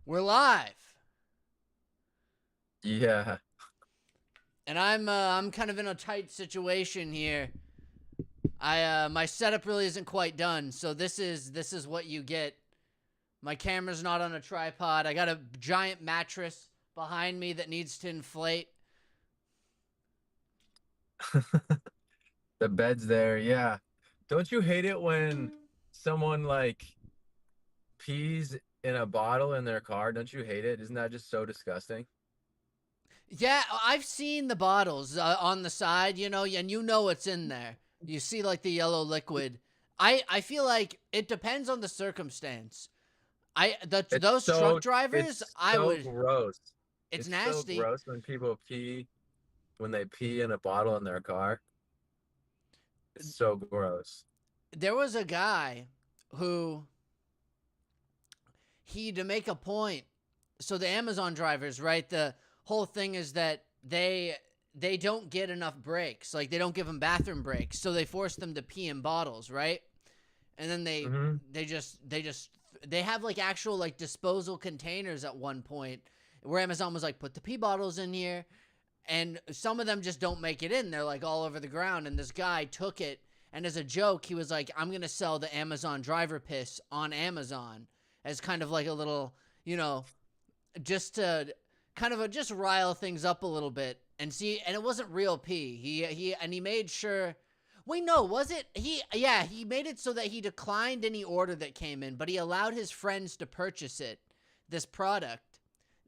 We're live, Yeah. and I'm kind of in a tight situation here. My setup really isn't quite done, so this is what you get. My camera's not on a tripod. I got a giant mattress behind me that needs to inflate. The bed's there. Yeah. Don't you hate it when someone like pees in a bottle in their car? Don't you hate it? Isn't that just so disgusting? Yeah, I've seen the bottles on the side, and you know what's in there. You see like the yellow liquid. I feel like it depends on the circumstance. It's Those truck so drivers, it's I so would. gross. It's It's so nasty. gross when people pee when they pee in a bottle in their car. It's so gross. There was a guy who to make a point. So the Amazon drivers, right? The whole thing is that they don't get enough breaks. Like they don't give them bathroom breaks, so they force them to pee in bottles, right? And then Hmm. they have like actual like disposal containers at one point where Amazon was like, put the pee bottles in here, and some of them just don't make it in. They're like all over the ground, and this guy took it, and as a joke he was like, I'm gonna sell the Amazon driver piss on Amazon as kind of like a little, you know just to just rile things up a little bit and see. And it wasn't real pee. He made sure. Wait, no, was it he? Yeah, he made it so that he declined any order that came in, but he allowed his friends to purchase this product,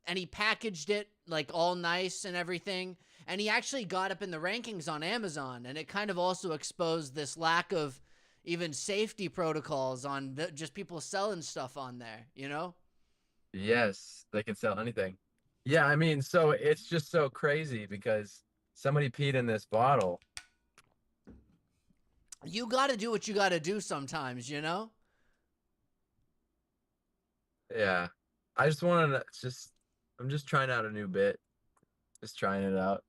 and he packaged it like all nice and everything. And he actually got up in the rankings on Amazon, and it kind of also exposed this lack of even safety protocols on just people selling stuff on there. Yes, they can sell anything. Yeah, I mean, so it's just so crazy because somebody peed in this bottle. You got to do what you got to do sometimes. Yeah. I just want to just I'm just trying out a new bit. Just trying it out.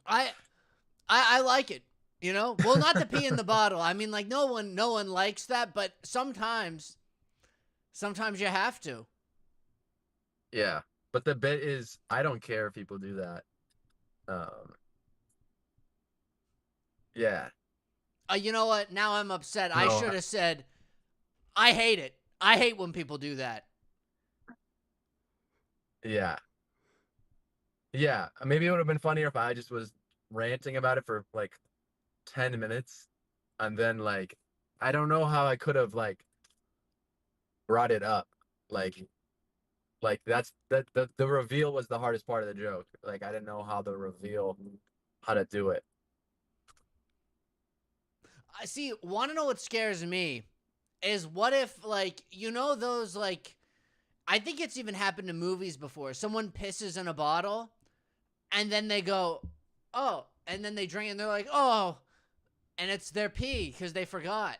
I I like it. Well, not the pee in the bottle. I mean, like no one likes that, but sometimes you have to. Yeah. But the bit is I don't care if people do that. Um, yeah. You know what? Now I'm upset. I No, should have said I hate it. I hate when people do that. yeah. Yeah. Maybe it would have been funnier if I just was ranting about it for like 10 minutes and then like I don't know how I could have like brought it up. Like that's the reveal was the hardest part of the joke. Like I didn't know how to do it. I see. Want to know what scares me is what if like those like I think it's even happened in movies before. Someone pisses in a bottle and then they go, "Oh," and then they drink and they're like, "Oh," and it's their pee because they forgot.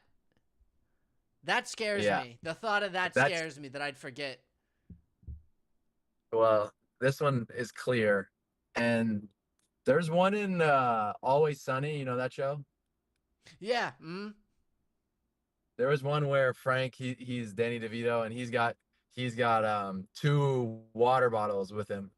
That scares Yeah. me. The thought of that That's scares me that I'd forget. well, this one is clear. And there's one in Always Sunny, you know that show? Yeah. There was one where Frank he's Danny DeVito and he's got two water bottles with him.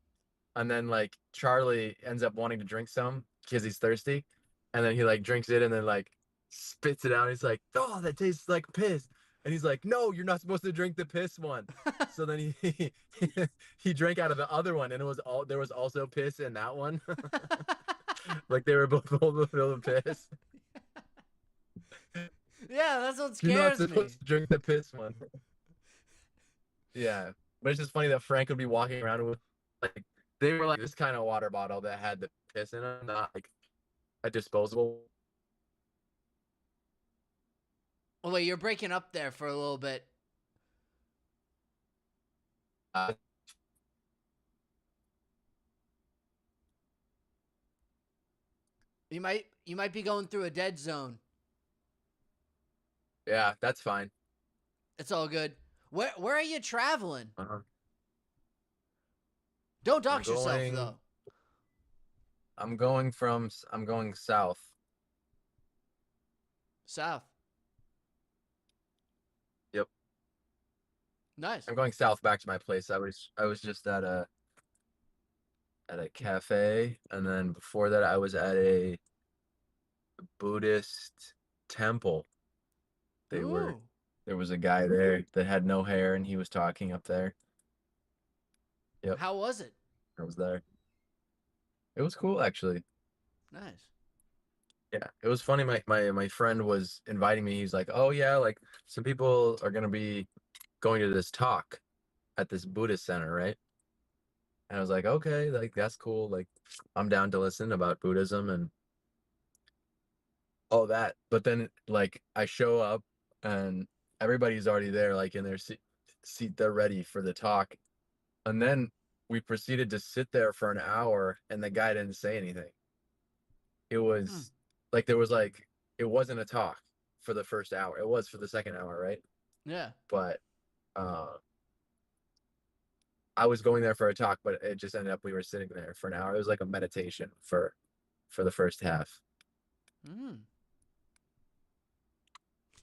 And then like Charlie ends up wanting to drink some because he's thirsty. And then he like drinks it and then like spits it out. He's like, "Oh, that tastes like piss." And he's like, "No, you're not supposed to drink the piss one." So then he drank out of the other one and it was all there was also piss in that one. Like they were both filled with piss. Yeah, that's what You're not scares me. supposed to drink the piss one. Yeah. But it's just funny that Frank would be walking around with like they were like this kind of water bottle that had the piss in it, not like a disposable. Oh wait, you're breaking up there for a little bit. Uh, You might be going through a dead zone. yeah, that's fine. It's all good. Where are you traveling? Uh-huh. Don't I'm dox yourself going. though. I'm going south. South. Yep. Nice. I'm going south back to my place. I was just at a cafe, and then before that I was at a Buddhist temple. They were Ooh. there was a guy there that had no hair and he was talking up there. Yep, How was it? I was there. It was cool actually. Nice. Yeah, it was funny. My friend was inviting me. He's like, "Oh yeah, like some people are gonna be going to this talk at this Buddhist center, right?" And I was like, "Okay, like that's cool. Like I'm down to listen about Buddhism and all that." But then like I show up and everybody's already there, like in their seat, they're ready for the talk. And then we proceeded to sit there for an hour and the guy didn't say anything. It Hmm. was like it wasn't a talk for the first hour. It was for the second hour, right? Yeah. But uh I was going there for a talk, but it just ended up we were sitting there for an hour. It was like a meditation for the first half. Hmm.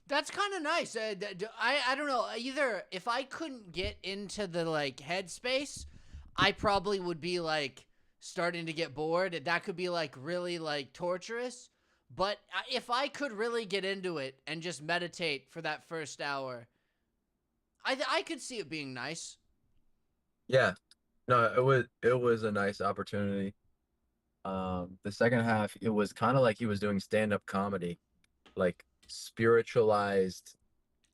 That's kind of nice. I don't know. Either if I couldn't get into the like headspace, I probably would be like starting to get bored. That could be like really like torturous. But if I could really get into it and just meditate for that first hour, I could see it being nice. Yeah. No, it was a nice opportunity. The second half, it was kind of like he was doing stand-up comedy, like spiritualized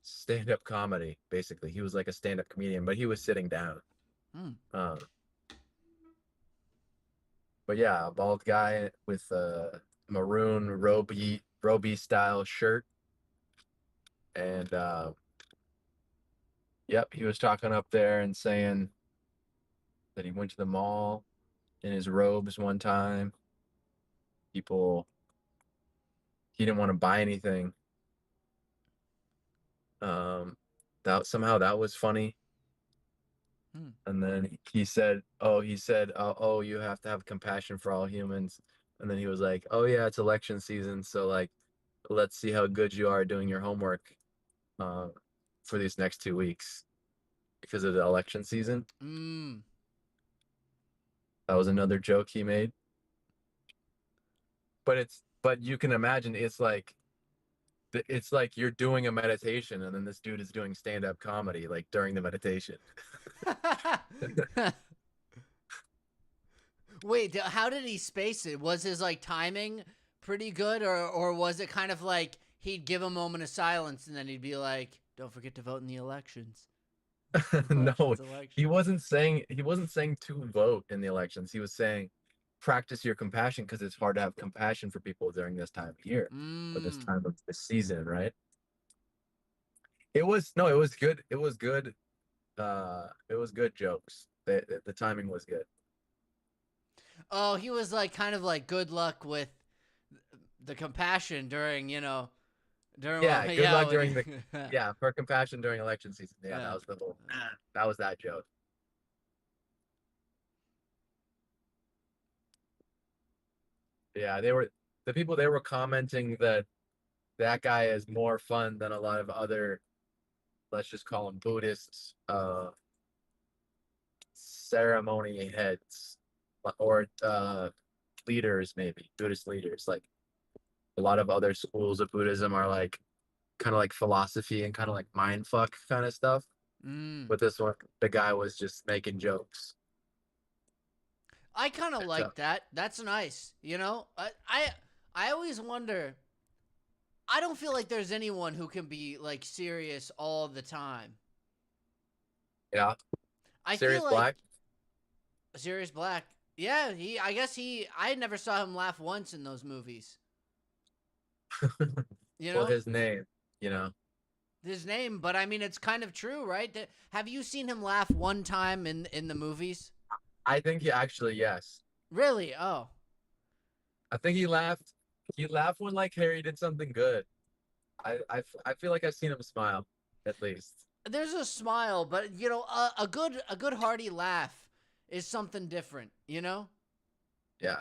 stand-up comedy, basically. He was like a stand-up comedian, but he was sitting down. Hmm. Um, but yeah, a bald guy with a maroon roby style shirt, and yep, he was talking up there and saying that he went to the mall in his robes one time. People, he didn't want to buy anything. That somehow that was funny. Hmm. And then he said, oh, you have to have compassion for all humans. And then he was like, oh yeah, it's election season, so like, let's see how good you are doing your homework uh, for these next 2 weeks because of the election season. Hmm. That was another joke he made. But you can imagine it's like you're doing a meditation and then this dude is doing stand-up comedy like during the meditation. Wait, how did he space it? Was his like timing pretty good, or was it kind of like he'd give a moment of silence and then he'd be like, "Don't forget to vote in the elections." No, Elections, elections. he wasn't saying to vote in the elections. He was saying practice your compassion because it's hard to have compassion for people during this time of year or this Mm. time of the season, right? It was no, it was good. It was good. It was good jokes. The timing was good. Oh, he was like kind of like good luck with the compassion during, during Yeah, good yeah, luck when during he, the yeah, for compassion during election season. Yeah, that yeah. was the whole that was that joke. Yeah, the people they were commenting that that guy is more fun than a lot of other, let's just call them Buddhists, ceremony heads or leaders, maybe Buddhist leaders. Like a lot of other schools of Buddhism are like kind of like philosophy and kind of like mind fuck kind of stuff. Mm. But this one, the guy was just making jokes. I kind of So like that. That's nice. I always wonder. I don't feel like there's anyone who can be like serious all the time. yeah, I feel Sirius like Black. Sirius Black. Yeah, he. I guess he. I never saw him laugh once in those movies. You Well, know his name, you know. his name, but I mean it's kind of true, right? Have you seen him laugh one time in the movies? I think he actually yes. Really? Oh, I think he laughed. He laughed when like Harry did something good. I feel like I've seen him smile at least. there's a smile, but a good hearty laugh is something different. Yeah.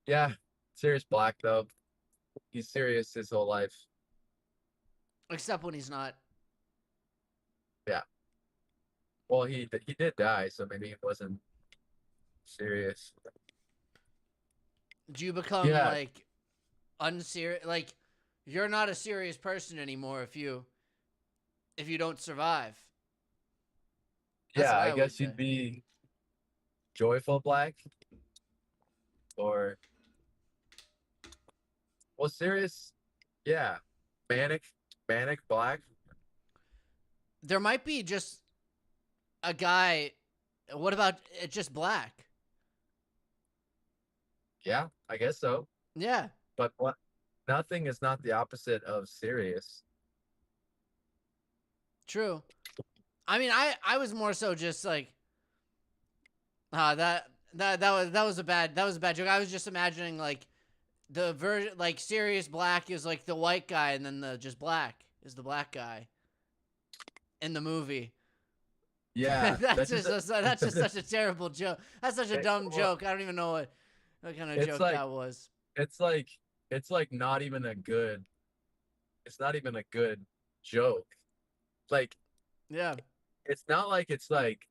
Yeah. Sirius Black though. He's serious his whole life. except when he's not. Yeah. Well, he did die, so maybe it wasn't serious. Do you become Yeah, like unserious? Like you're not a serious person anymore if you don't survive. That's yeah. what I I always guess say. you'd be joyful black or well, serious. Yeah, manic, manic black. There might be just a guy. What about just black? Yeah, I guess so. Yeah, But what? Nothing is not the opposite of serious. true. I mean, I was more so just like that was a bad joke. I was just imagining like the version like Sirius Black is like the white guy, and then the just black is the black guy in the movie. Yeah, That's that's just such a terrible joke. That's such a dumb well, joke. I don't even know what kind of it's joke like that was. it's like it's like not even a good. It's not even a good joke. Like Yeah. it's not like it's like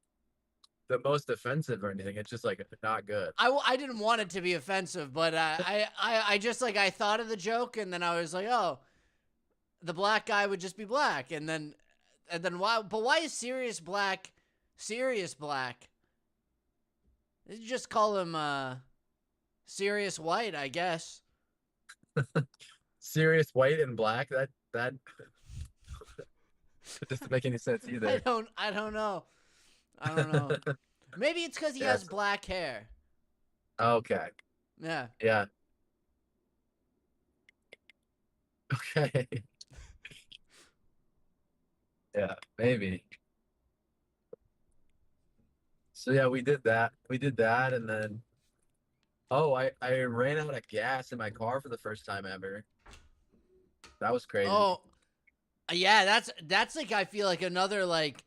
the most offensive or anything. It's just like not good. I didn't want it to be offensive, but I just like I thought of the joke and then I was like, oh, the black guy would just be black, and then why? But why is Sirius Black Sirius Black? You just call him Sirius White, I guess. Serious white and black. That doesn't make any sense either. I don't know. I don't know. Maybe it's because he has Yes. black hair. Okay. Yeah. Yeah. Okay. Yeah. Maybe. So yeah, we did that. We did that, and then oh, I ran out of gas in my car for the first time ever. That was crazy. Oh, yeah. That's like I feel like another like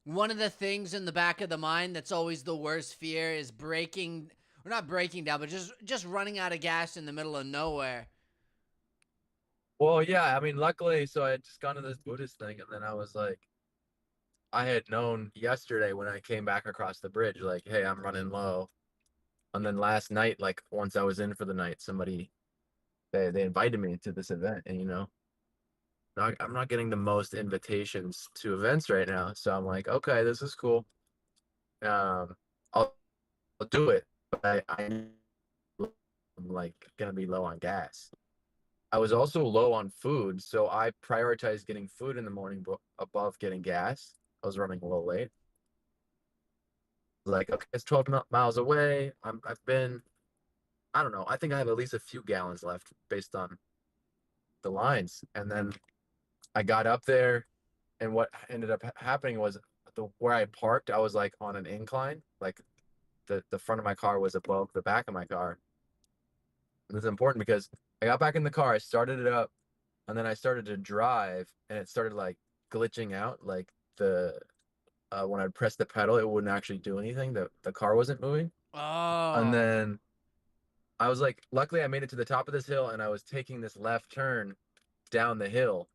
one of the things in the back of the mind that's always the worst fear is breaking or not breaking down, but just running out of gas in the middle of nowhere. Well, yeah, I mean, luckily, so I had just gone to this Buddhist thing, and then I was like, I had known yesterday when I came back across the bridge, like, hey, I'm running low. And then last night, like, once I was in for the night, somebody they invited me to this event, and I'm not getting the most invitations to events right now, so I'm like, okay, this is cool. Um, I'll I'll do it, but I'm like gonna be low on gas. I was also low on food, so I prioritized getting food in the morning above getting gas. I was running a little late. Like, okay, it's 12 miles away. I've been, I don't know. I think I have at least a few gallons left based on the lines. And then I got up there, and what ended up happening was where I parked, I was like on an incline. Like the front of my car was above the back of my car. And this is important because I got back in the car, I started it up, and then I started to drive, and it started like glitching out. Like the when I pressed the pedal, it wouldn't actually do anything. The car wasn't moving. And Oh. then I was like, luckily I made it to the top of this hill, and I was taking this left turn down the hill.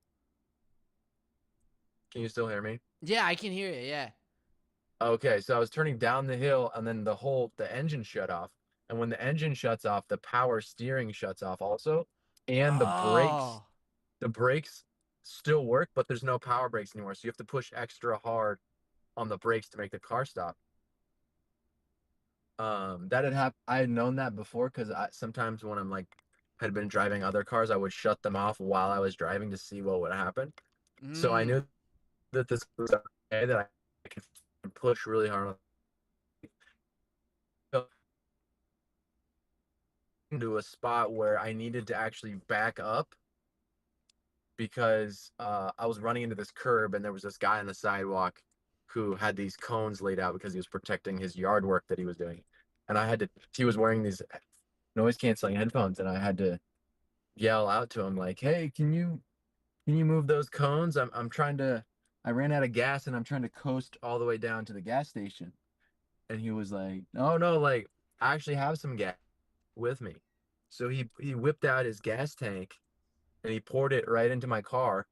Can you still hear me? Yeah, I can hear you. Yeah. Okay, so I was turning down the hill, and then the engine shut off. And when the engine shuts off, the power steering shuts off also, and Oh. the brakes still work, but there's no power brakes anymore. So you have to push extra hard on the brakes to make the car stop. That had happened. I had known that before because I sometimes when I'm like had been driving other cars, I would shut them off while I was driving to see what would happen. So I Mm. knew that this was okay, that I could push really hard into a spot where I needed to actually back up because I was running into this curb and there was this guy on the sidewalk who had these cones laid out because he was protecting his yard work that he was doing. And he was wearing these noise canceling headphones, and I had to yell out to him like, "Hey, can you move those cones? I'm trying to I ran out of gas and I'm trying to coast all the way down to the gas station." And he was like, "No, no, like I actually have some gas with me." So he whipped out his gas tank and he poured it right into my car.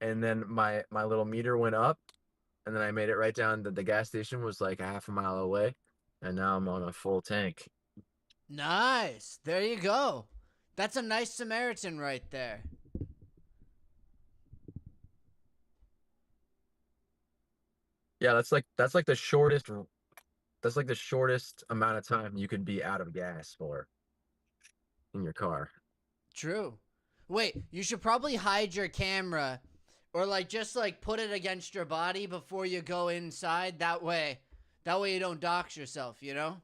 and then my little meter went up, and then I made it right down. The gas station was like a half a mile away, and now I'm on a full tank. Nice. There you go. That's a nice Samaritan right there. Yeah, that's like the shortest amount of time you could be out of gas for in your car. True. Wait, you should probably hide your camera or like just like put it against your body before you go inside. That way you don't dox yourself, you know?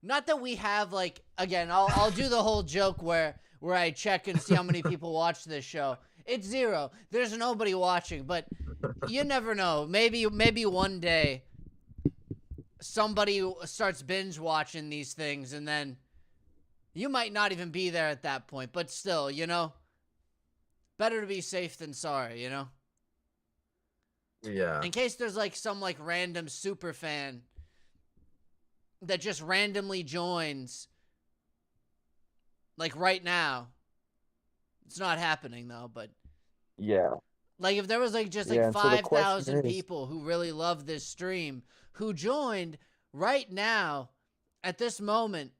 Not that we have like again, I'll do the whole joke where I check and see how many people watch this show. It's 0. There's nobody watching, but you never know. Maybe one day somebody starts binge watching these things and then you might not even be there at that point, but still, you know, better to be safe than sorry, you know? Yeah. In case there's like some like random super fan that just randomly joins like right now. It's not happening though, but Yeah. like if there was like just like Yeah. And so the question 5,000 is, people who really love this stream who joined right now at this moment.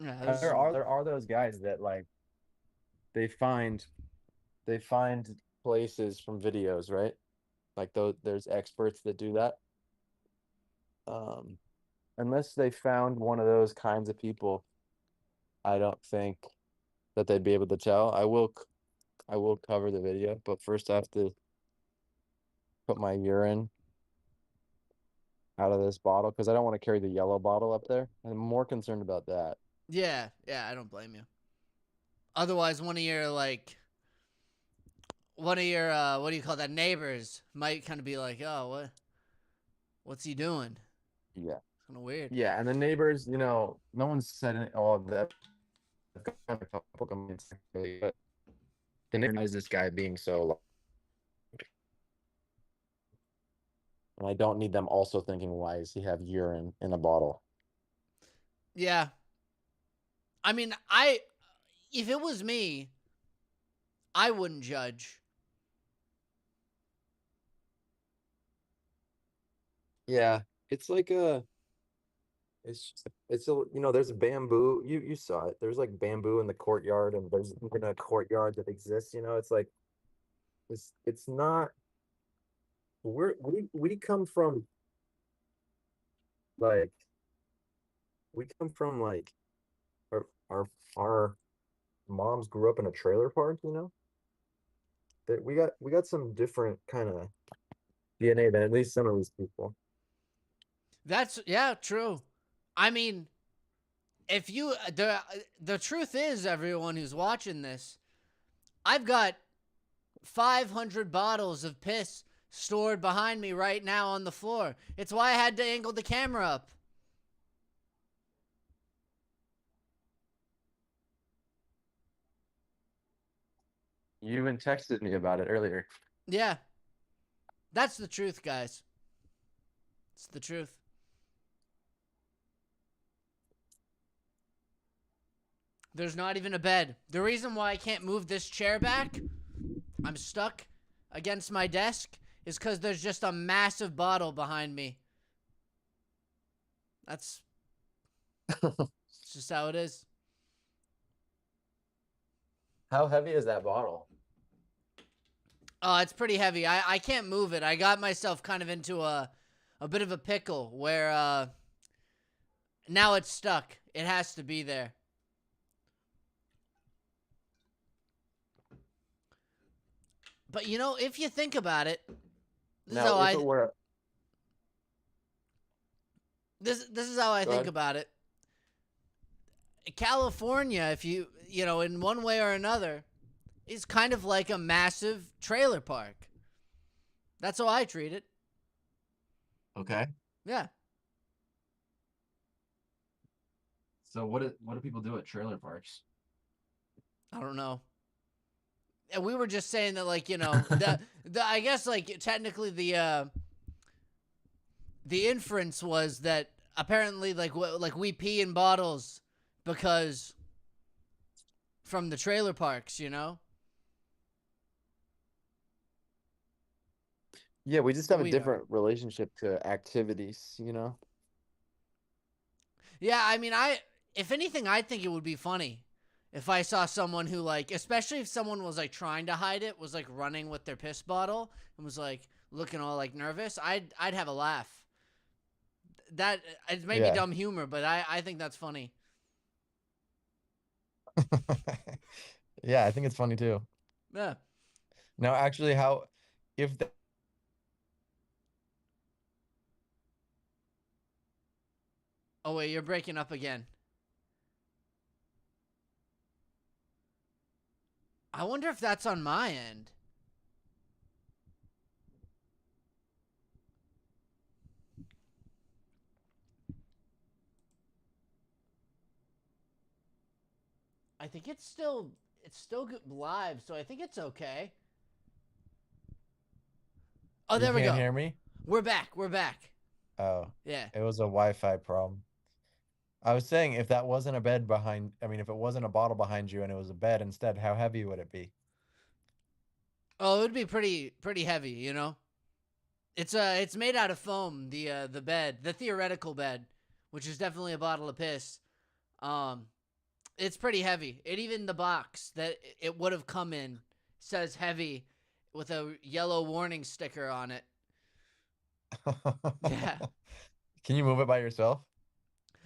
Yeah, there are those guys that like they find they find places from videos, right? Like those there's experts that do that. Um, unless they found one of those kinds of people, I don't think that they'd be able to tell. I will cover the video, but first I have to put my urine out of this bottle because I don't want to carry the yellow bottle up there. I'm more concerned about that. yeah, I don't blame you. Otherwise, one of your what do you call that, neighbors might kind of be like, oh, what's he doing? Yeah. Kind of weird. Yeah, and the neighbors, no one's said any, all of that. I've got a couple comments, actually, but the neighbor is this guy being so loud, and I don't need them also thinking, why does he have urine in a bottle? Yeah. I mean, if it was me, I wouldn't judge. Yeah, it's like a, it's a, there's a bamboo. You saw it. There's like bamboo in the courtyard, and there's even a courtyard that exists. It's like it's not. We come from like like our our our moms grew up in a trailer park. That we got some different kind of DNA than at least some of these people. That's yeah, true. I mean, if you the truth is, everyone who's watching this, I've got 500 bottles of piss stored behind me right now on the floor. It's why I had to angle the camera up. You even texted me about it earlier. Yeah. That's the truth, guys. It's the truth. There's not even a bed. The reason why I can't move this chair back, I'm stuck against my desk, is because there's just a massive bottle behind me. That's it's just how it is. How heavy is that bottle? Oh, it's pretty heavy. I can't move it. I got myself kind of into a bit of a pickle where now it's stuck. It has to be there. But if you think about it, this is how Now, if it were, this is how I go think ahead. about it. California, if in one way or another, is kind of like a massive trailer park. That's how I treat it. Okay. Yeah. So what do people do at trailer parks? I don't know. And we were just saying that, like, the I guess like technically the inference was that apparently like we pee in bottles because from the trailer parks, Yeah, we just have a we are. different relationship to activities, you know? Yeah, I mean, if anything, I think it would be funny if I saw someone who like, especially if someone was like trying to hide it, was like running with their piss bottle and was like looking all like nervous. I'd have a laugh. That it's maybe Yeah. dumb humor, but I think that's funny. Yeah, I think it's funny too. Yeah. Now, actually, how if that Oh wait, you're breaking up again. I wonder if that's on my end. I think it's still good live, so I think it's okay. Oh, you there we can't go. hear me? We're back. We're back. Oh, Yeah. it was a Wi-Fi problem. I was saying if that wasn't a bed behind, I mean, if it wasn't a bottle behind you and it was a bed instead, how heavy would it be? Oh, it would be pretty heavy. It's made out of foam, the bed, the theoretical bed, which is definitely a bottle of piss. Um it's pretty heavy. It even the box that it would have come in says heavy with a yellow warning sticker on it. Yeah. Can you move it by yourself?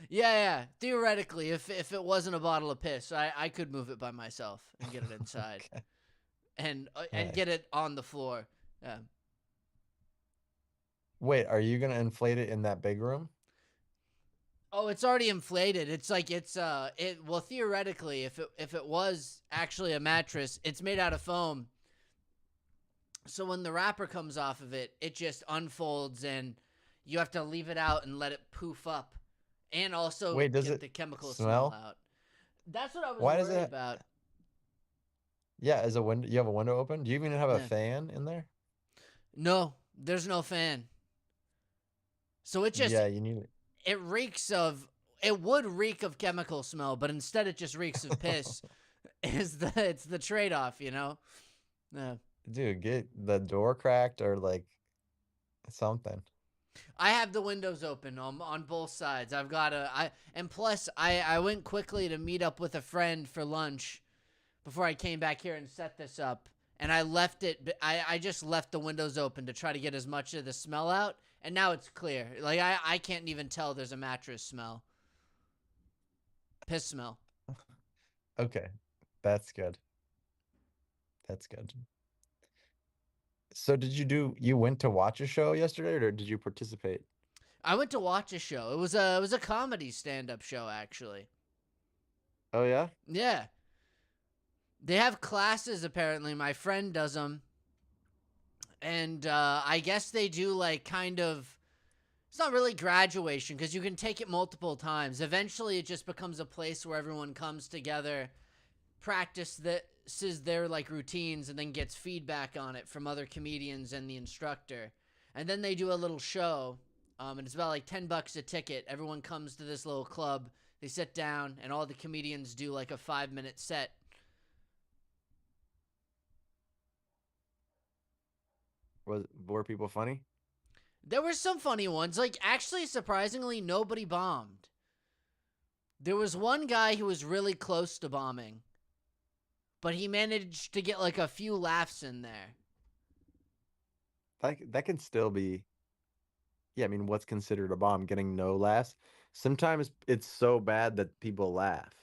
Yeah. Theoretically, if it wasn't a bottle of piss, I could move it by myself and get it inside Okay. and Nice. get it on the floor. Yeah. Wait, are you gonna inflate it in that big room? Oh, it's already inflated. It's like it well theoretically if it was actually a mattress, it's made out of foam. So when the wrapper comes off of it, it just unfolds and you have to leave it out and let it poof up and also Wait, does get it the chemical smell smell? out. That's what I was Why does worried it? about. Yeah, is a window, you have a window open? Do you even have a Yeah. fan in there? No, there's no fan. So Yeah, you need it reeks of it would reek of chemical smell, but instead it just reeks of piss. It's the trade-off. Yeah. Dude, get the door cracked or like something. I have the windows open on both sides. I've got and plus I went quickly to meet up with a friend for lunch before I came back here and set this up. And I left it. I just left the windows open to try to get as much of the smell out. And now it's clear. Like I can't even tell there's a mattress smell, piss smell. Okay, that's good. That's good. So you went to watch a show yesterday or did you participate? I went to watch a show. It was a comedy stand up show actually. Oh yeah? Yeah, they have classes apparently. My friend does them, and I guess they do like kind of. It's not really graduation because you can take it multiple times. Eventually, it just becomes a place where everyone comes together, practices their like routines, and then gets feedback on it from other comedians and the instructor. And then they do a little show, and it's about like $10 a ticket. Everyone comes to this little club. They sit down, and all the comedians do like a 5 minute set. Were people funny? There were some funny ones. Like actually, surprisingly, nobody bombed. There was one guy who was really close to bombing, but he managed to get like a few laughs in there. That can still be, yeah, I mean, what's considered a bomb? Getting no laughs. Sometimes it's so bad that people laugh.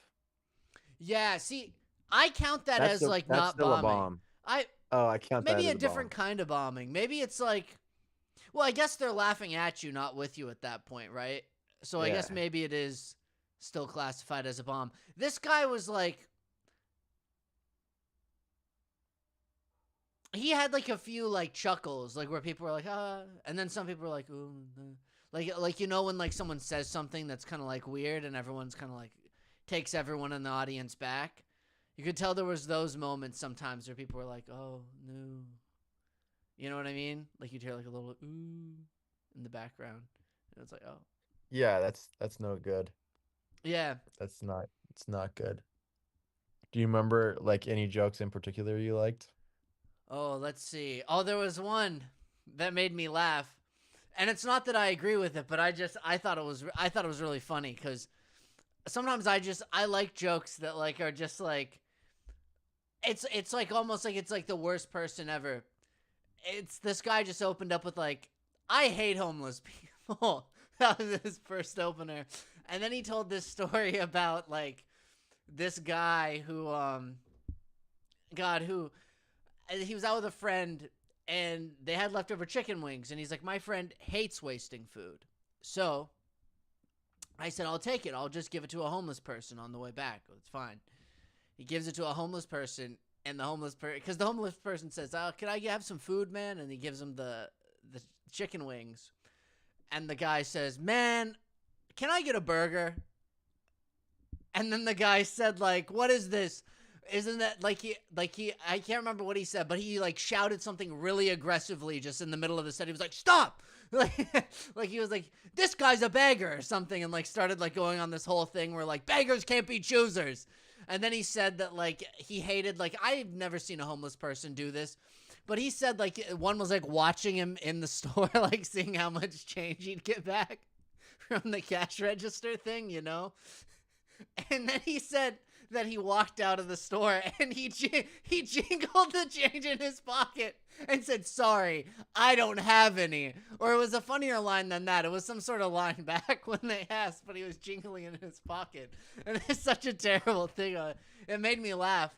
Yeah, see, I count that as like That's not still a bombing. bomb. I Oh, I count that maybe as a a bomb. different kind of bombing. Maybe it's like, well, I guess they're laughing at you, not with you at that point, right? So I guess Yeah. maybe it is still classified as a bomb. This guy was like, he had like a few like chuckles, like where people were like, and then some people were like, ooh, like when like someone says something that's kind of like weird, and everyone's kind of like takes everyone in the audience back. You could tell there was those moments sometimes where people were like, oh no, you know what I mean? Like you'd hear like a little ooh in the background, and it's like, oh Yeah, that's no good. yeah, That's not It's not good. Do you remember like any jokes in particular you liked? Oh, let's see. Oh, there was one that made me laugh. And it's not that I agree with it, but I thought it was really funny cuz sometimes I like jokes that like are just like it's like almost like it's like the worst person ever. It's this guy just opened up with like, I hate homeless people. That was his first opener. And then he told this story about like this guy who God who he was out with a friend and they had leftover chicken wings and he's like, my friend hates wasting food. So I said, I'll take it. I'll just give it to a homeless person on the way back. It's fine. He gives it to a homeless person, and the homeless person, because the homeless person says, "Can I have some food, man?" And he gives him the chicken wings, and the guy says, "Man, can I get a burger?" And then the guy said, "Like, what is this? Isn't that like he? I can't remember what he said, but he like shouted something really aggressively just in the middle of the set. He was like, "Stop!" Like he was like, "This guy's a beggar" or something, and like started like going on this whole thing where like beggars can't be choosers. And then he said that like he hated like I've never seen a homeless person do this, but he said like one was like watching him in the store, like seeing how much change he'd get back from the cash register thing, you know. And then he said that he walked out of the store and he jingled the change in his pocket and said, "Sorry, I don't have any." Or it was a funnier line than that. It was some sort of line back when they asked, but he was jingling in his pocket. And it's such a terrible thing. It made me laugh.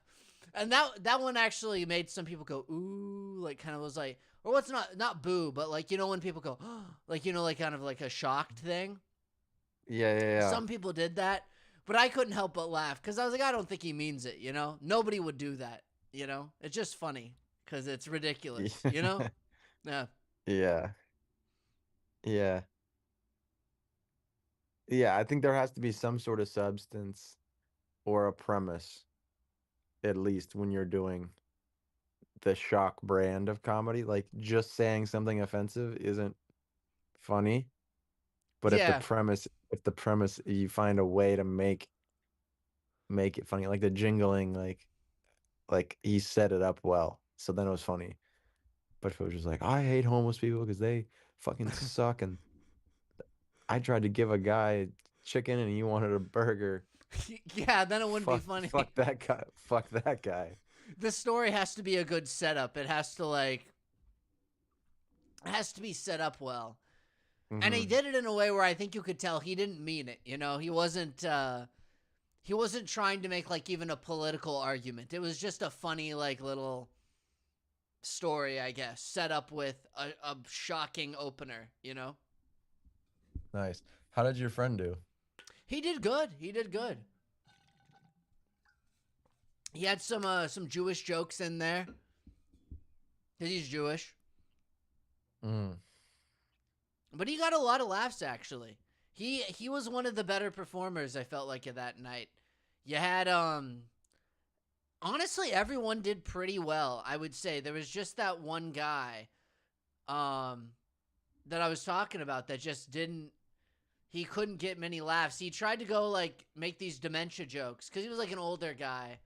And that one actually made some people go, ooh, like kind of was like, or what's not boo, but like, you know, when people go, like, you know, like kind of like a shocked thing. Yeah, yeah, yeah. Some people did that. But I couldn't help but laugh because I was like, I don't think he means it, you know? Nobody would do that, you know? It's just funny because it's ridiculous, you know? Yeah. Yeah. Yeah. Yeah, I think there has to be some sort of substance or a premise, at least when you're doing the shock brand of comedy. Like just saying something offensive isn't funny, but Yeah. if the premise you find a way to make it funny, like the jingling, like he set it up well, so then it was funny. But if it was just like, I hate homeless people because they fucking suck, and I tried to give a guy chicken and he wanted a burger. Yeah, then it wouldn't be funny. Fuck that guy. Fuck that guy. The story has to be a good setup. It has to like it has to be set up well. And he Hmm. did it in a way where I think you could tell he didn't mean it, you know? He wasn't trying to make like even a political argument. It was just a funny like little story, I guess, set up with a shocking opener, you know? Nice. How did your friend do? He did good. He did good. He had some Jewish jokes in there because he's Jewish, Mm. but he got a lot of laughs actually. He was one of the better performers I felt like of that night. You had honestly everyone did pretty well. I would say there was just that one guy um that I was talking about that just didn't he couldn't get many laughs. He tried to go like make these dementia jokes because he was like an older guy.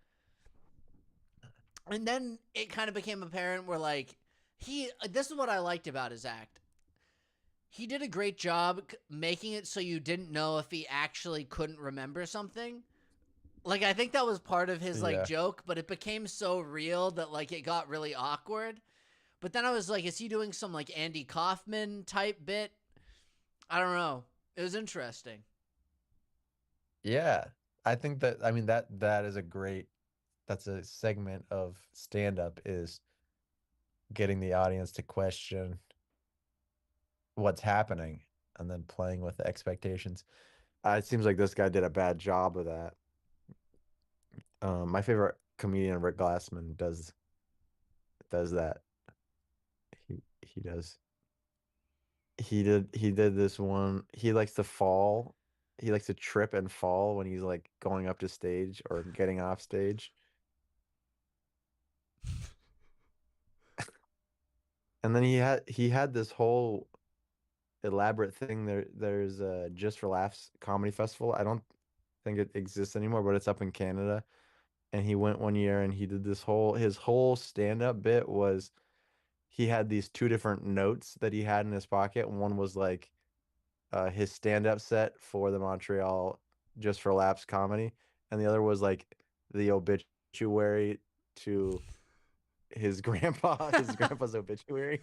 And then it kind of became apparent where like this is what I liked about his act. He did a great job making it so you didn't know if he actually couldn't remember something. Like I think that was part of his like Yeah. joke, but it became so real that like it got really awkward. But then I was like, is he doing some like Andy Kaufman type bit? I don't know. It was interesting. Yeah. I think that that is a great that's a segment of stand up is getting the audience to question what's happening and then playing with the expectations. It seems like this guy did a bad job of that. My favorite comedian, Rick Glassman, does that. He does. He did this one. He likes to fall. He likes to trip and fall when he's like going up to stage or getting off stage. And then he had this whole elaborate thing there's a Just for Laughs comedy festival. I don't think it exists anymore, but it's up in Canada. And he went one year and he did his whole stand-up bit was he had these two different notes that he had in his pocket. One was like his stand-up set for the Montreal Just for Laughs comedy, and the other was like the obituary to his grandpa's obituary.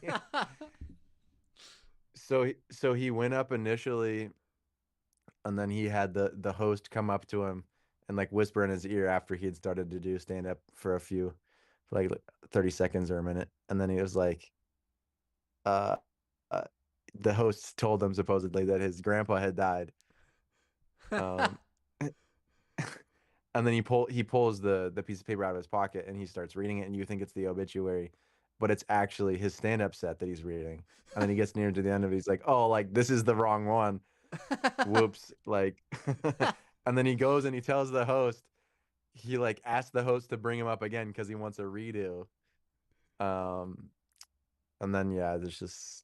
So he went up initially, and then he had the host come up to him and like whisper in his ear after he had started to do stand-up for like 30 seconds or a minute, and then he was like, uh, uh the host told him supposedly that his grandpa had died. Um, and then he pulls the piece of paper out of his pocket and he starts reading it, and you think it's the obituary, but it's actually his stand-up set that he's reading. And then he gets near to the end of it, he's like, "Oh, like this is the wrong one. Whoops!" Like, and then he goes and he tells the host. He like asks the host to bring him up again because he wants a redo. Um, and then yeah, there's just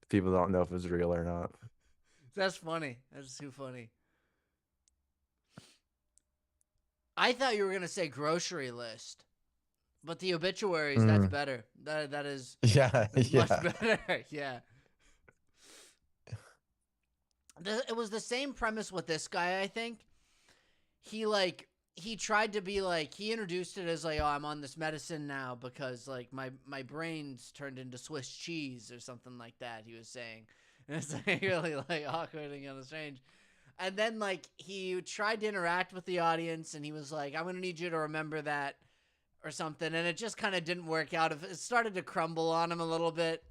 people don't know if it's real or not. That's funny. That's too funny. I thought you were gonna say grocery list, but the obituaries, that's better. That is Yeah, much yeah. better. Yeah. It was the same premise with this guy, I think. He tried to be like, he introduced it as like, oh, I'm on this medicine now because like my brain's turned into Swiss cheese or something like that, he was saying. And it's like really like awkward and kind of strange. And then like he tried to interact with the audience and he was like, I'm gonna need you to remember that or something, and it just kind of didn't work out. It started to crumble on him a little bit.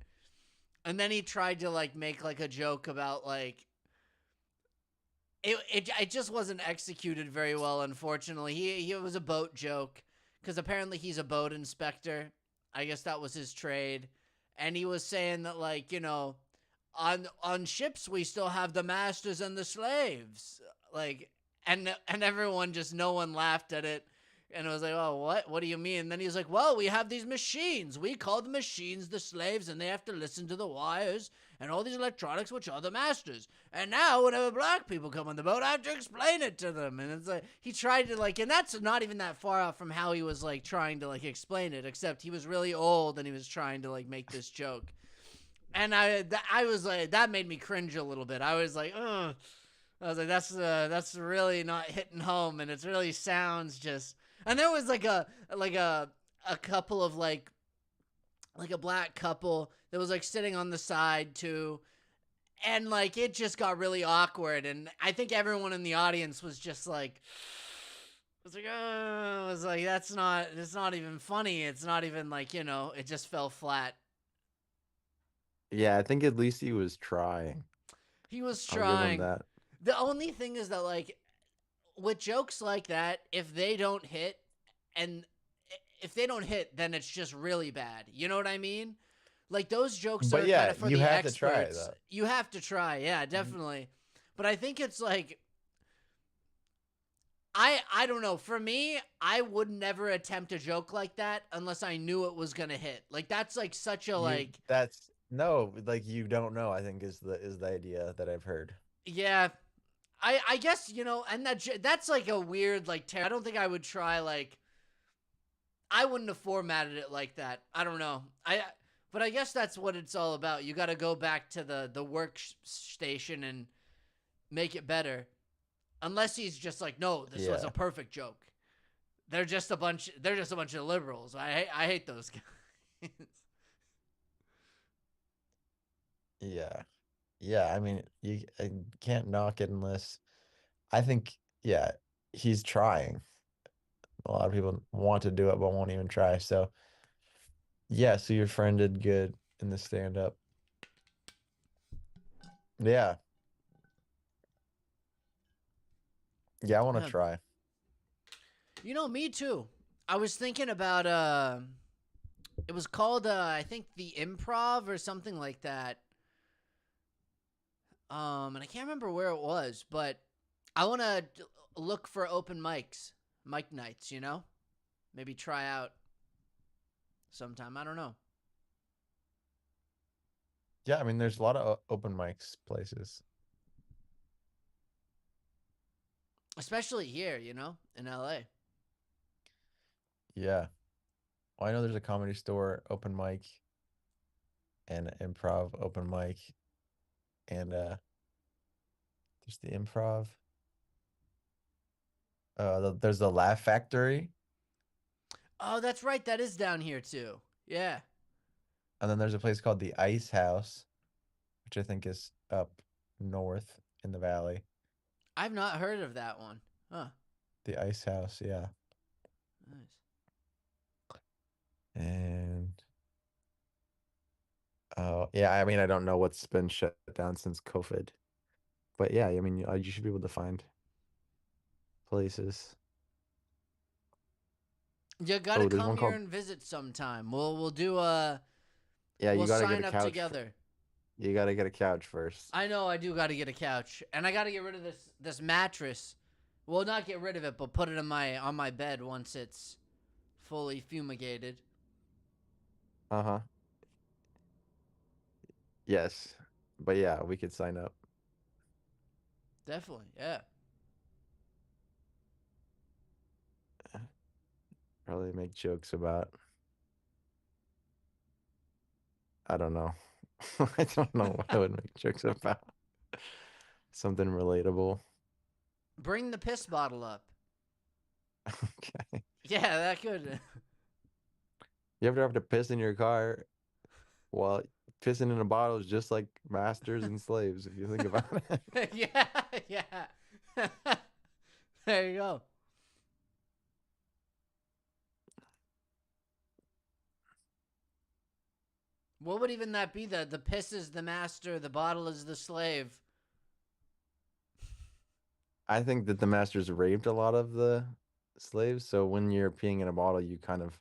And then he tried to like make like a joke about like it just wasn't executed very well, unfortunately. He was a boat joke because apparently he's a boat inspector. I guess that was his trade. And he was saying that like, you know, on ships we still have the masters and the slaves. Like and everyone just no one laughed at it. And it was like, oh, what? What do you mean? And then he was like, well, we have these machines. We call the machines the slaves, and they have to listen to the wires and all these electronics, which are the masters. And now, whenever black people come on the boat, I have to explain it to them. And it's like, he tried to, like, and that's not even that far off from how he was, like, trying to, like, explain it, except he was really old and he was trying to, like, make this joke. And I was like, that made me cringe a little bit. I was like, ugh. I was like, that's really not hitting home, and it really sounds just. And there was like a couple of like a black couple that was like sitting on the side too, and like it just got really awkward, and I think everyone in the audience was just like, it's like it's not even funny. It's not even like, you know, it just fell flat. Yeah, I think at least he was trying. He was I'll give him trying. that. The only thing is that like with jokes like that, if they don't hit, and if they don't hit, then it's just really bad. You know what I mean? Like those jokes But are yeah, kind of for you the have to try, experts. though. You have to try, yeah, definitely. But I think it's like I don't know. For me, I would never attempt a joke like that unless I knew it was gonna hit. Like that's like such a like That's no, like you don't know, I think is the idea that I've heard. yeah. I guess, you know, and that's like a weird like I don't think I would try like I wouldn't have formatted it like that. I don't know. But I guess that's what it's all about. You got to go back to the workstation and make it better. Unless he's just like, no, this was a perfect joke. They're just a bunch of liberals. I hate those guys. Yeah. Yeah, I mean, I can't knock it unless I think, yeah, he's trying. A lot of people want to do it but won't even try. So, yeah, so your friend did good in the stand up. Yeah. Yeah, I want to Yeah. try. You know, me too. I was thinking about it was called I think the Improv or something like that. And I can't remember where it was, but I want to look for open mic nights, you know? Maybe try out sometime. I don't know. Yeah, I mean, there's a lot of open mics places. especially here, you know, in LA. Yeah. Well, I know there's a Comedy Store open mic and improv open mic, and there's the improv. There's the Laugh Factory, Oh, that's right. That is down here too. Yeah. and then there's a place called the Ice House, which I think is up north in the valley. I've not heard of that one. Huh. The Ice House, yeah. Nice. And yeah, I mean, I don't know what's been shut down since COVID, but yeah, I mean, you should be able to find places. You gotta Oh, there's come one here called, and visit sometime. We'll do a yeah, we'll you gotta get sign a up couch. together. You gotta get a couch first. I know I do gotta get a couch. And I gotta get rid of this mattress. Well, not get rid of it, but put it on my bed once it's fully fumigated. Uh-huh. Yes. But yeah, we could sign up. Definitely, yeah. Probably make jokes about, I don't know. I don't know what I would make jokes about. Something relatable. Bring the piss bottle up. Okay. Yeah, that could. You ever have to piss in your car? Well, pissing in a bottle is just like masters and slaves, if you think about it. Yeah, yeah. There you go. What would even that be? The piss is the master, the bottle is the slave. I think that the masters raped a lot of the slaves, so when you're peeing in a bottle, you kind of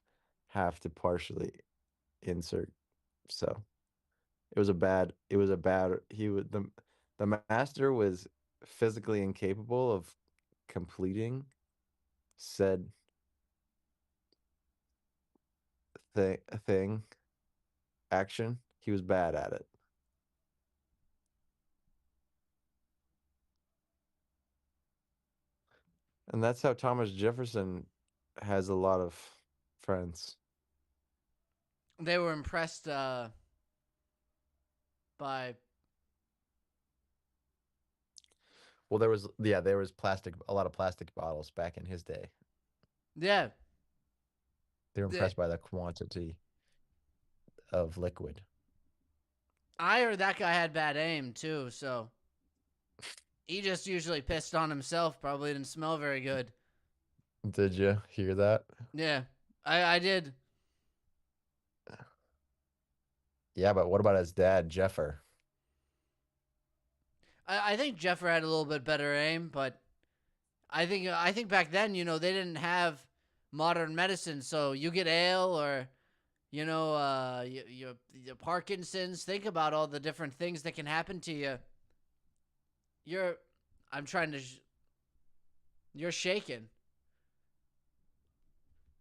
have to partially insert. So it was a bad he was the master was physically incapable of completing said thing action. He was bad at it. And that's how Thomas Jefferson has a lot of friends. They were impressed by. Well, there was a lot of plastic bottles back in his day. Yeah. They were Yeah. impressed by the quantity of liquid. I heard that guy had bad aim too, so he just usually pissed on himself. Probably didn't smell very good. Did you hear that? Yeah, I did. Yeah, but what about his dad, Jeffer? I think Jeffer had a little bit better aim, but I think back then, you know, they didn't have modern medicine, so you get ale or you know, your Parkinson's. Think about all the different things that can happen to you. You're, I'm trying to, you're shaking.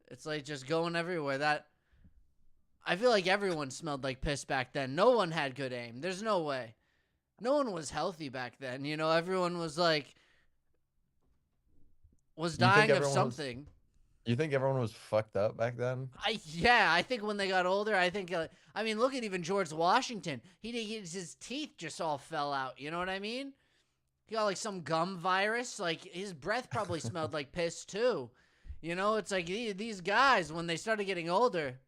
It's like just going everywhere. That I feel like everyone smelled like piss back then. No one had good aim. There's no way. No one was healthy back then. You know, everyone was like was You think dying of everyone was something. you think everyone was fucked up back then? I think when they got older, I think I mean, look at even George Washington. His teeth just all fell out. You know what I mean? He got like some gum virus. Like his breath probably smelled like piss too. You know, it's like these guys when they started getting older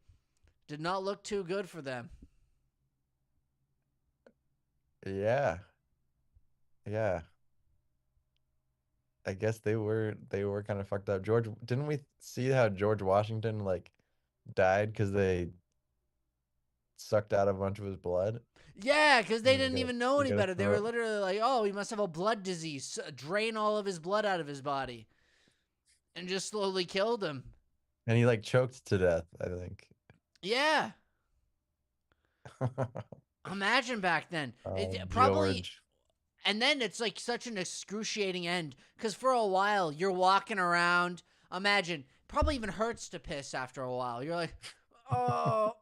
did not look too good for them. Yeah. Yeah. I guess they were kind of fucked up. Didn't we see how George Washington like died because they sucked out a bunch of his blood? Yeah, because they And didn't even know he any got a better. They were throat, literally like, "Oh, he must have a blood disease. Drain all of his blood out of his body," and just slowly killed him. and he like choked to death, I think. Yeah, imagine back then. Oh, Probably, George. and then it's like such an excruciating end because for a while you're walking around. Imagine, probably even hurts to piss after a while. You're like, oh,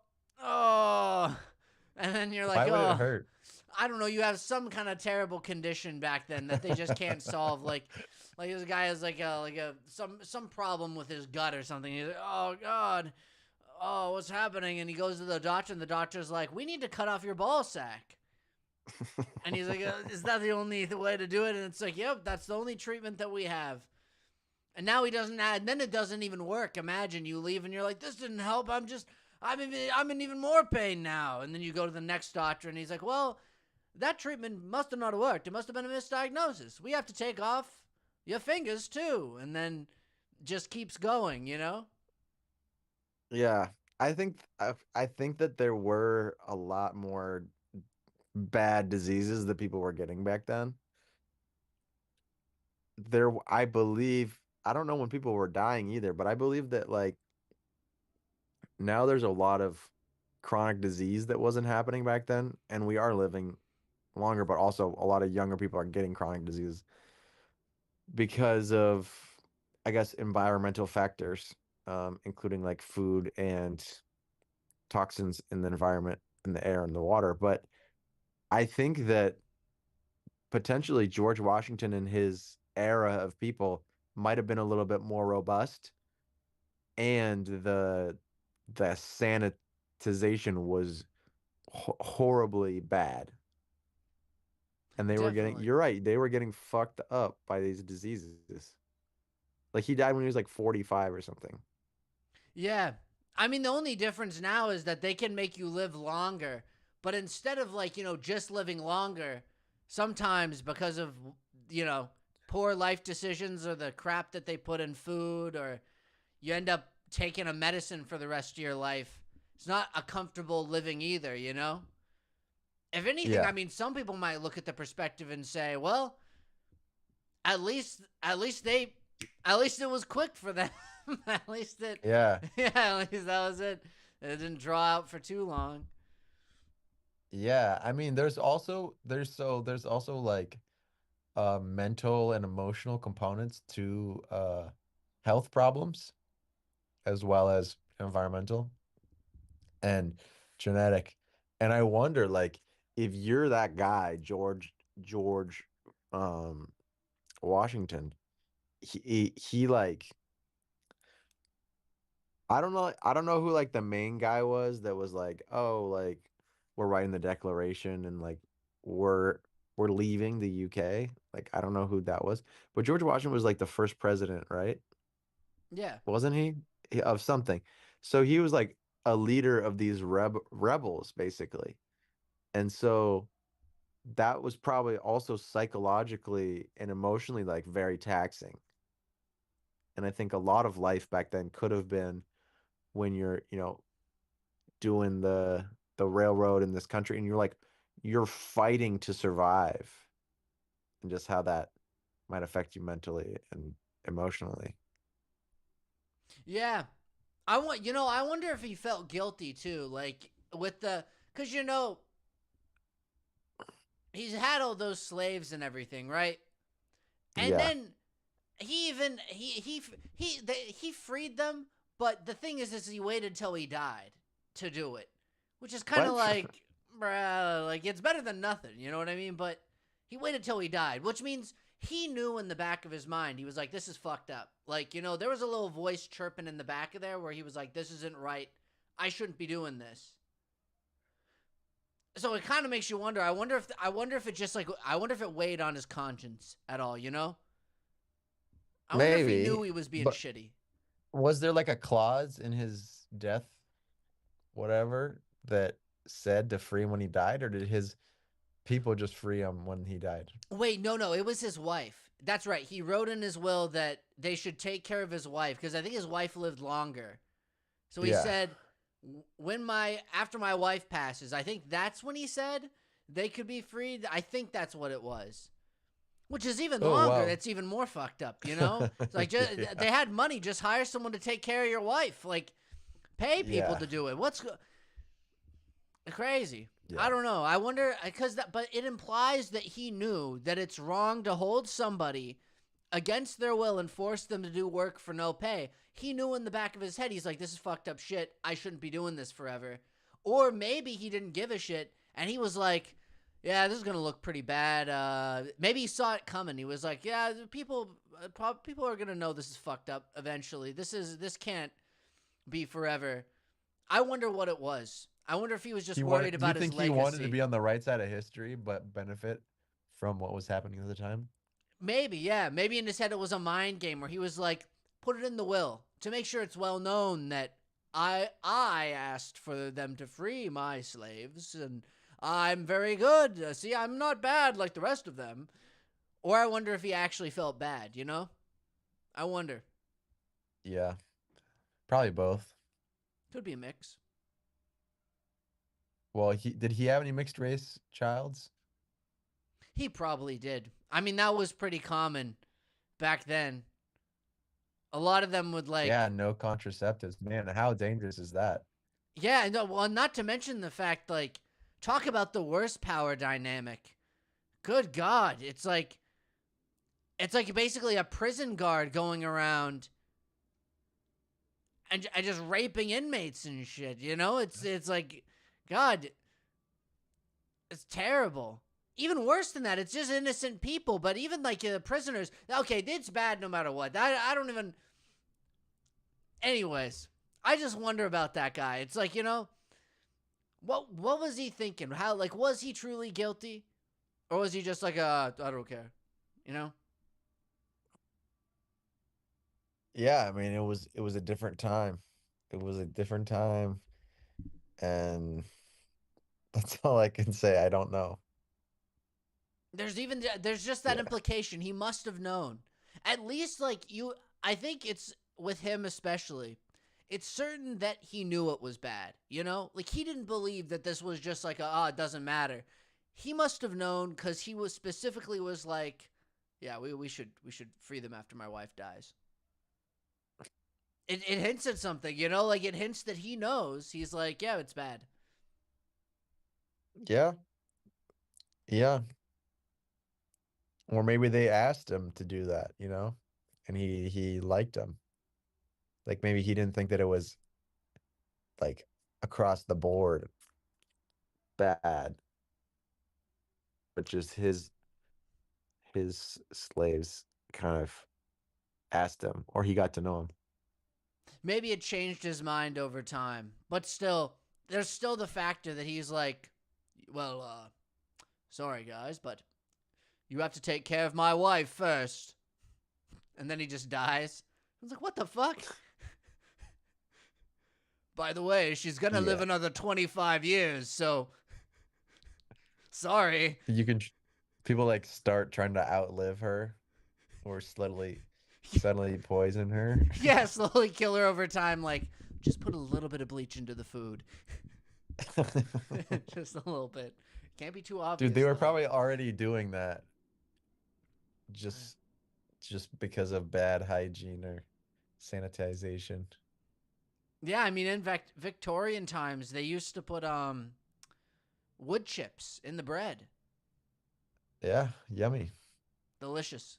oh, and then you're like, Why would it oh. hurt? I don't know, you have some kind of terrible condition back then that they just can't solve. Like this guy has some problem with his gut or something. He's like, oh God, oh, what's happening? And he goes to the doctor, and the doctor's like, we need to cut off your ball sack. And he's like, is that the only way to do it? And it's like, yep, that's the only treatment that we have. And now he doesn't add, and then it doesn't even work. Imagine you leave and you're like, this didn't help. I'm in even more pain now. And then you go to the next doctor and he's like, well, that treatment must have not worked. It must have been a misdiagnosis. We have to take off your fingers too. And then just keeps going, you know? Yeah, I think that there were a lot more bad diseases that people were getting back then. I believe, I don't know when people were dying either, but I believe that like now there's a lot of chronic disease that wasn't happening back then, and we are living longer, but also a lot of younger people are getting chronic disease because of, I guess, environmental factors, including like food and toxins in the environment, in the air and the water. But I think that potentially George Washington and his era of people might have been a little bit more robust, and the sanitization was horribly bad. And they were getting, Definitely. you're right, they were getting fucked up by these diseases. Like he died when he was like 45 or something. Yeah. I mean, the only difference now is that they can make you live longer. But instead of like, just living longer, sometimes because of, you know, poor life decisions or the crap that they put in food, or you end up taking a medicine for the rest of your life. It's not a comfortable living either, you know? If anything, Yeah. I mean, some people might look at the perspective and say, well, at least it was quick for them. At least it, Yeah. yeah, at least that was it. It didn't draw out for too long. Yeah. I mean, there's also like mental and emotional components to health problems as well as environmental and genetic. And I wonder, like, if you're that guy, George um Washington, he like, I don't know who like the main guy was that was like, oh, like we're writing the Declaration and like we're we're leaving the UK. Like I don't know who that was. But George Washington was like the first president, right? Yeah. Wasn't he? Of something. So he was like a leader of these rebels basically. And so that was probably also psychologically and emotionally like very taxing. And I think a lot of life back then could have been when you're, doing the railroad in this country and you're fighting to survive, and just how that might affect you mentally and emotionally. Yeah. I wonder if he felt guilty too, like with cuz he's had all those slaves and everything, right? And Yeah. then he even he freed them, but the thing is he waited till he died to do it, which is kind of What? like, bruh, like it's better than nothing, you know what I mean? But he waited till he died, which means he knew in the back of his mind, he was like, this is fucked up. Like, there was a little voice chirping in the back of there where he was like, this isn't right. I shouldn't be doing this. So it kind of makes you wonder. I wonder if it just like, I wonder if it weighed on his conscience at all, you know? I wonder if he Maybe. knew he was being But shitty. was there like a clause in his death, whatever, that said to free him when he died, or did his people just free him when he died? Wait, no, it was his wife. That's right. He wrote in his will that they should take care of his wife because I think his wife lived longer. So he Yeah. said, after my wife passes, I think that's when he said they could be freed. I think that's what it was. Which is even Oh, longer. wow. That's even more fucked up, you know? It's like Yeah. they had money, just hire someone to take care of your wife. Like pay people Yeah. to do it. Crazy. I Yeah. don't know. I wonder but it implies that he knew that it's wrong to hold somebody against their will and force them to do work for no pay. He knew in the back of his head, he's like, this is fucked up shit. I shouldn't be doing this forever. Or maybe he didn't give a shit and he was like, yeah, this is gonna look pretty bad. Maybe he saw it coming. He was like, yeah, people are gonna know this is fucked up eventually. This can't be forever. I wonder what it was. I wonder if he was just He worried wanted. Do you about his think he legacy. wanted to be on the right side of history, but benefit from what was happening at the time? Maybe, yeah. Maybe in his head it was a mind game where he was like, put it in the will to make sure it's well known that I asked for them to free my slaves and I'm very good. See, I'm not bad like the rest of them. Or I wonder if he actually felt bad, you know? I wonder. Yeah, probably both. Could be a mix. Well, did he have any mixed race childs? He probably did. I mean, that was pretty common back then. A lot of them would like, Yeah, no contraceptives. Man, how dangerous is that? yeah, no, well, not to mention the fact, like, talk about the worst power dynamic. Good God, it's like basically a prison guard going around and just raping inmates and shit. You know, it's like, God, it's terrible. Even worse than that, it's just innocent people. But even like the prisoners, okay, it's bad no matter what. I don't even. Anyways, I just wonder about that guy. It's like, you know, what was he thinking? How, like, was he truly guilty, or was he just like, I don't care, you know? Yeah, I mean, it was a different time. It was a different time, and that's all I can say. I don't know. There's just that Yeah. implication he must have known. At least like you, I think it's with him especially. It's certain that he knew it was bad, you know? Like he didn't believe that this was just like it doesn't matter. He must have known cuz he was specifically was like, yeah, we should free them after my wife dies. It hints at something, you know? Like it hints that he knows. He's like, yeah, it's bad. Yeah, yeah. Or maybe they asked him to do that, and he liked them. Like maybe he didn't think that it was like across the board bad, but just his slaves kind of asked him, or he got to know him. Maybe it changed his mind over time, but still, there's still the factor that he's like, well, sorry guys, but you have to take care of my wife first. And then he just dies. I was like, what the fuck? By the way, she's gonna live Yeah. another 25 years, so sorry. People like start trying to outlive her or suddenly poison her. Yeah, slowly kill her over time, like, just put a little bit of bleach into the food. Just a little bit. Can't be too obvious. Dude, they were though. probably already doing that just because of bad hygiene or sanitization. Yeah, I mean, in fact, Victorian times, they used to put wood chips in the bread. Yeah, yummy. Delicious.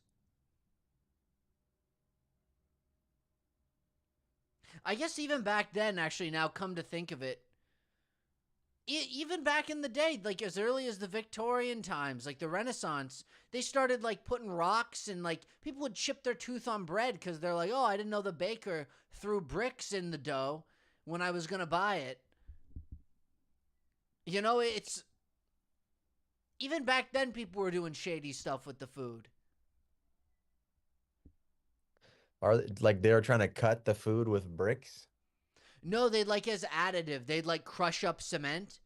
I guess even back then, actually, now come to think of it, even back in the day, like as early as the Victorian times, like the Renaissance, they started like putting rocks and like people would chip their tooth on bread because they're like, oh, I didn't know the baker threw bricks in the dough when I was going to buy it. You know, it's even back then people were doing shady stuff with the food. They were trying to cut the food with bricks? No, they'd like as additive, they'd like crush up cement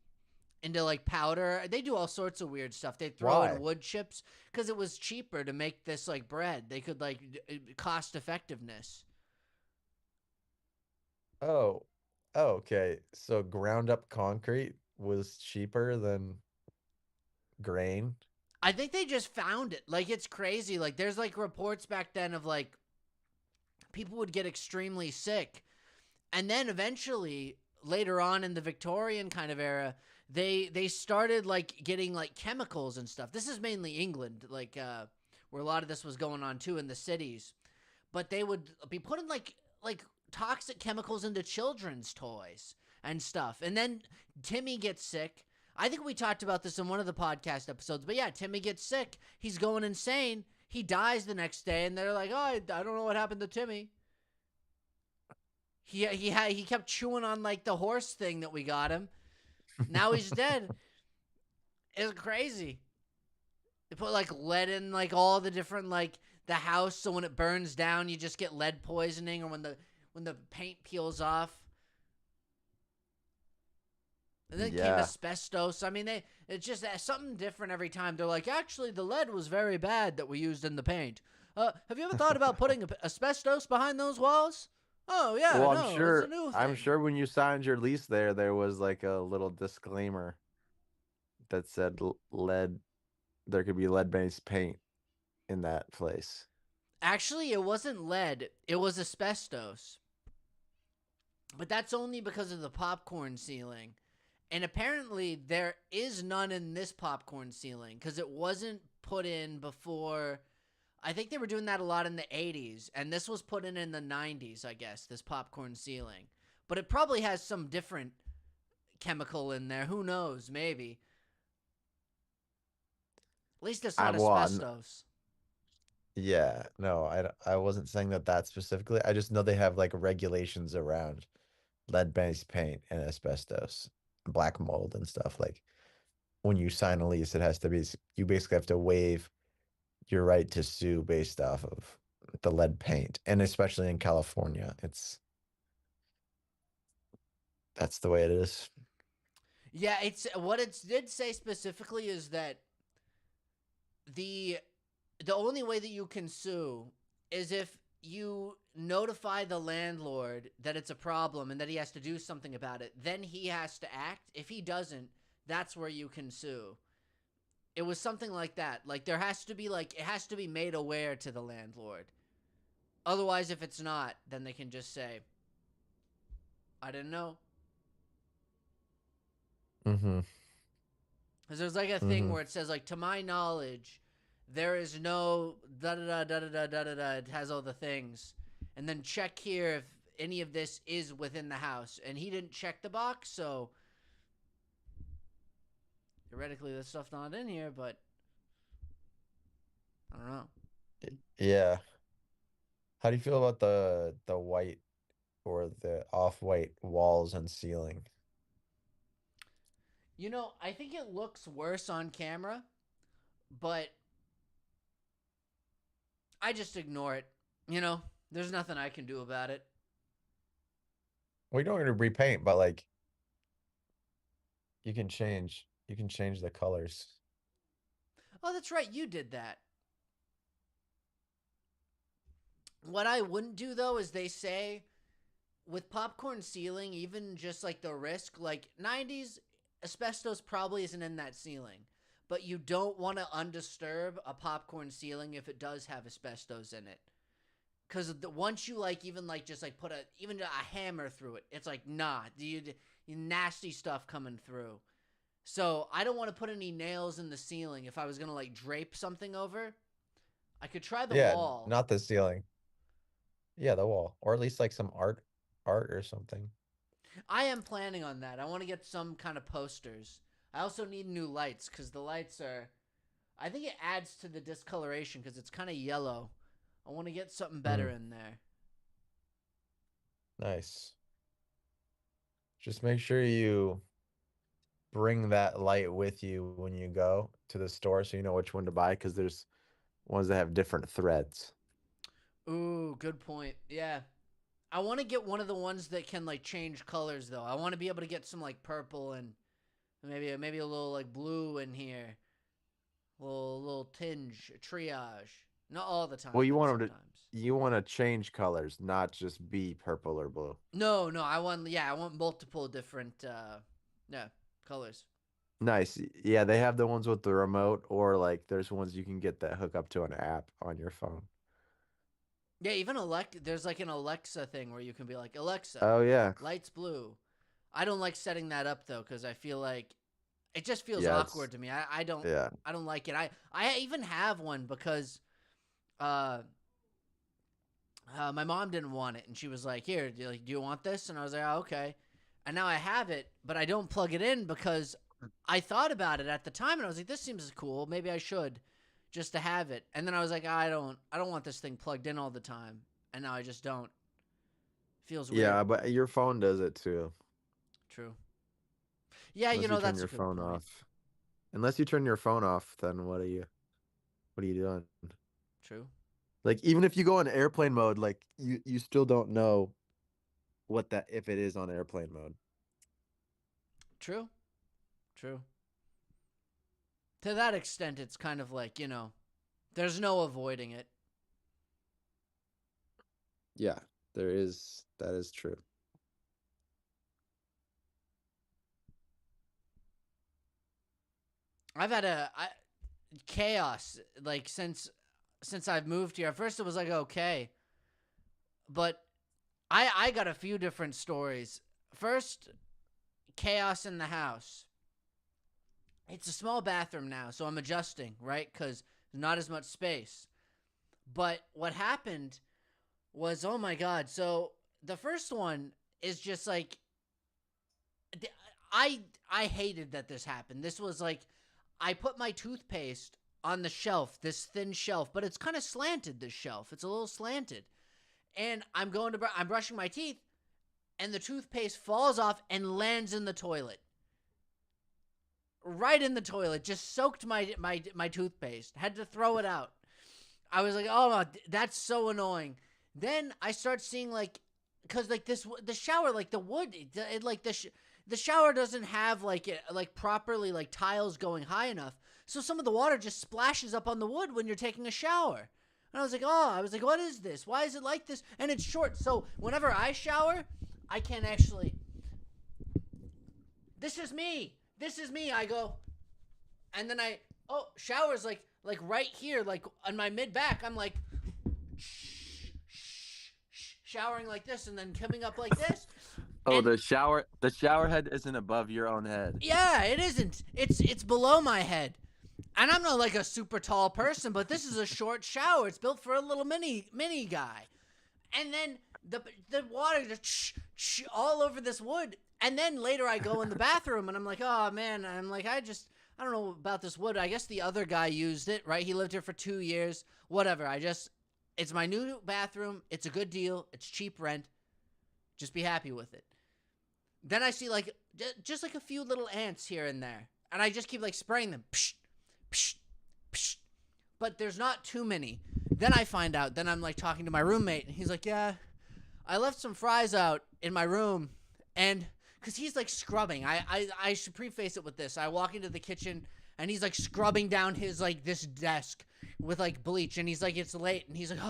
into like powder. They do all sorts of weird stuff. They'd throw Why? in wood chips because it was cheaper to make this like bread. They could like cost effectiveness. Oh, okay. So ground up concrete was cheaper than grain? I think they just found it. Like it's crazy. Like there's like reports back then of like people would get extremely sick. And then eventually later on in the Victorian kind of era, they started like getting like chemicals and stuff. This is mainly England, like where a lot of this was going on too in the cities. But they would be putting like toxic chemicals into children's toys and stuff. And then Timmy gets sick. I think we talked about this in one of the podcast episodes, but yeah, Timmy gets sick. He's going insane. He dies the next day, and they're like, "Oh, I don't know what happened to Timmy." He kept chewing on like the horse thing that we got him. Now he's dead. It's crazy. They put like lead in like all the different like the house, so when it burns down, you just get lead poisoning, or when the paint peels off. And then came Yeah. asbestos. I mean, it's just something different every time. They're like, actually, the lead was very bad that we used in the paint. Have you ever thought about putting asbestos behind those walls? Oh yeah, Well, no, it's a new thing. I'm sure when you signed your lease there was like a little disclaimer that said lead, there could be lead-based paint in that place. Actually, it wasn't lead. It was asbestos. But that's only because of the popcorn ceiling. And apparently there is none in this popcorn ceiling because it wasn't put in before. I think they were doing that a lot in the 80s, and this was put in the 90s, I guess, this popcorn ceiling. But it probably has some different chemical in there. Who knows? Maybe. At least it's not asbestos. Yeah, no, I wasn't saying that specifically. I just know they have like regulations around lead-based paint and asbestos, black mold and stuff. Like when you sign a lease, it has to be, you basically have to waive your right to sue based off of the lead paint. And especially in California, that's the way it is. Yeah, it's what it did say specifically is that the only way that you can sue is if you notify the landlord that it's a problem and that he has to do something about it. Then he has to act. If he doesn't, that's where you can sue. It was something like that. Like there has to be like it has to be made aware to the landlord. Otherwise, if it's not, then they can just say, "I didn't know." Mm-hmm. Because there's like a thing where it says like, "To my knowledge, there is no da da da da da da da da." It has all the things, and then check here if any of this is within the house. And he didn't check the box, so theoretically, this stuff's not in here. But I don't know. Yeah. How do you feel about the white or the off-white walls and ceiling? You know, I think it looks worse on camera, but I just ignore it. You know, there's nothing I can do about it. We don't need to repaint, but like you can change the colors. Oh, that's right, you did that. What I wouldn't do though is they say with popcorn ceiling, even just like the risk, like 90s asbestos probably isn't in that ceiling, but you don't want to undisturb a popcorn ceiling if it does have asbestos in it. Because once you like even like just like put even a hammer through it, it's like nah, you nasty stuff coming through. So I don't want to put any nails in the ceiling. If I was gonna like drape something over, I could try the Yeah, wall. not the ceiling. Yeah, the wall, or at least like some art or something. I am planning on that. I want to get some kind of posters. I also need new lights because the lights are. I think it adds to the discoloration because it's kind of yellow. I want to get something better in there. Nice. Just make sure you bring that light with you when you go to the store so you know which one to buy because there's ones that have different threads. Ooh, good point. Yeah. I want to get one of the ones that can like change colors though. I want to be able to get some like purple and maybe a little like blue in here. A little tinge, triage. Not all the time. Well, but sometimes. you want to change colors, not just be purple or blue. No, I want multiple different colors. Nice. Yeah, they have the ones with the remote, or like there's ones you can get that hook up to an app on your phone. Yeah, even there's like an Alexa thing where you can be like, Alexa, Oh yeah. lights blue. I don't like setting that up though because I feel like it just feels Yeah, awkward to me. I don't Yeah. I don't like it. I even have one because my mom didn't want it and she was like, "Here, do you want this?" And I was like, "Oh, okay." And now I have it, but I don't plug it in because I thought about it at the time, and I was like, this seems cool. Maybe I should, just to have it. And then I was like, I don't want this thing plugged in all the time. And now I just don't. Feels weird. Yeah, but your phone does it too. True. Yeah, Unless you turn that's your a good phone point. off. Unless you turn your phone off, then what are you doing? True. Like even if you go on airplane mode, like you still don't know if it is on airplane mode. True. True. To that extent, it's kind of like, there's no avoiding it. Yeah, that is true. I've had chaos, like, since I've moved here. At first it was like, okay. But I got a few different stories. First, chaos in the house. It's a small bathroom now, so I'm adjusting, right? Because there's not as much space. But what happened was, oh my God. So the first one is just like, I hated that this happened. This was like, I put my toothpaste on the shelf, this thin shelf, but it's kind of slanted, this shelf. It's a little slanted. And I'm brushing my teeth, and the toothpaste falls off and lands in the toilet. Right in the toilet, just soaked my toothpaste. Had to throw it out. I was like, oh, that's so annoying. Then I start seeing, like, because like the shower, like the wood, the shower doesn't have like properly like tiles going high enough, so some of the water just splashes up on the wood when you're taking a shower. And I was like, what is this? Why is it like this? And it's short, so whenever I shower, I can't actually. This is me. I go, and then shower's like right here, like on my mid back. I'm like, showering like this, and then coming up like this. Oh, And the shower head isn't above your own head. yeah, it isn't. It's below my head. And I'm not like a super tall person, but this is a short shower. It's built for a little mini guy. And then the water just all over this wood. And then later I go in the bathroom and I'm like, oh man, and I'm like, I don't know about this wood. I guess the other guy used it, right? He lived here for 2 years. Whatever. It's my new bathroom. It's a good deal. It's cheap rent. Just be happy with it. Then I see like just like a few little ants here and there. And I just keep like spraying them. Psh, psh, psh. But there's not too many. Then I find out. Then I'm like talking to my roommate. And he's like, yeah, I left some fries out in my room. And because he's like scrubbing. I should preface it with this. I walk into the kitchen and he's like scrubbing down his like this desk with like bleach. And he's like, it's late. And he's like,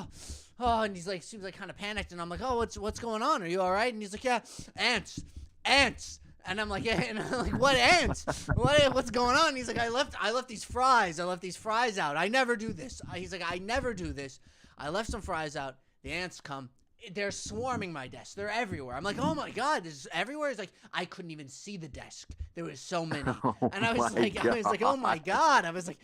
oh, and he's like, seems like kind of panicked. And I'm like, oh, what's going on? Are you all right? And he's like, yeah, ants. And I'm like, yeah, and I'm like, what ants? What's going on? And he's like, I left these fries. I left these fries out. I never do this. He's like, I never do this. I left some fries out. The ants come. They're swarming my desk. They're everywhere. I'm like, oh my God, this is everywhere. It's like I couldn't even see the desk. There was so many. And I was like, oh my God. I was like,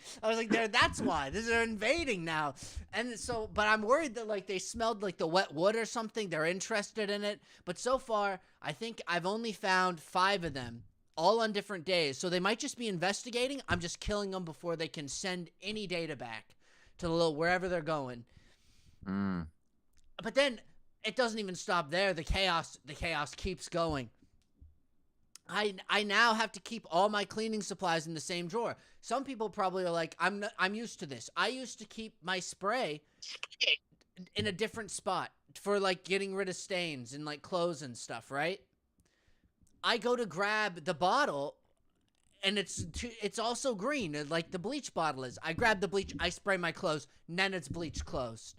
there. That's why they're invading now. And so, but I'm worried that like they smelled like the wet wood or something. They're interested in it. But so far, I think I've only found 5 of them, all on different days. So they might just be investigating. I'm just killing them before they can send any data back to the wherever they're going. But then it doesn't even stop there. The chaos keeps going. I now have to keep all my cleaning supplies in the same drawer. Some people probably are like, I'm used to this. I used to keep my spray in a different spot for like getting rid of stains and like clothes and stuff, right? I go to grab the bottle and it's also green, like the bleach bottle is. I grab the bleach, I spray my clothes, and then it's bleach closed.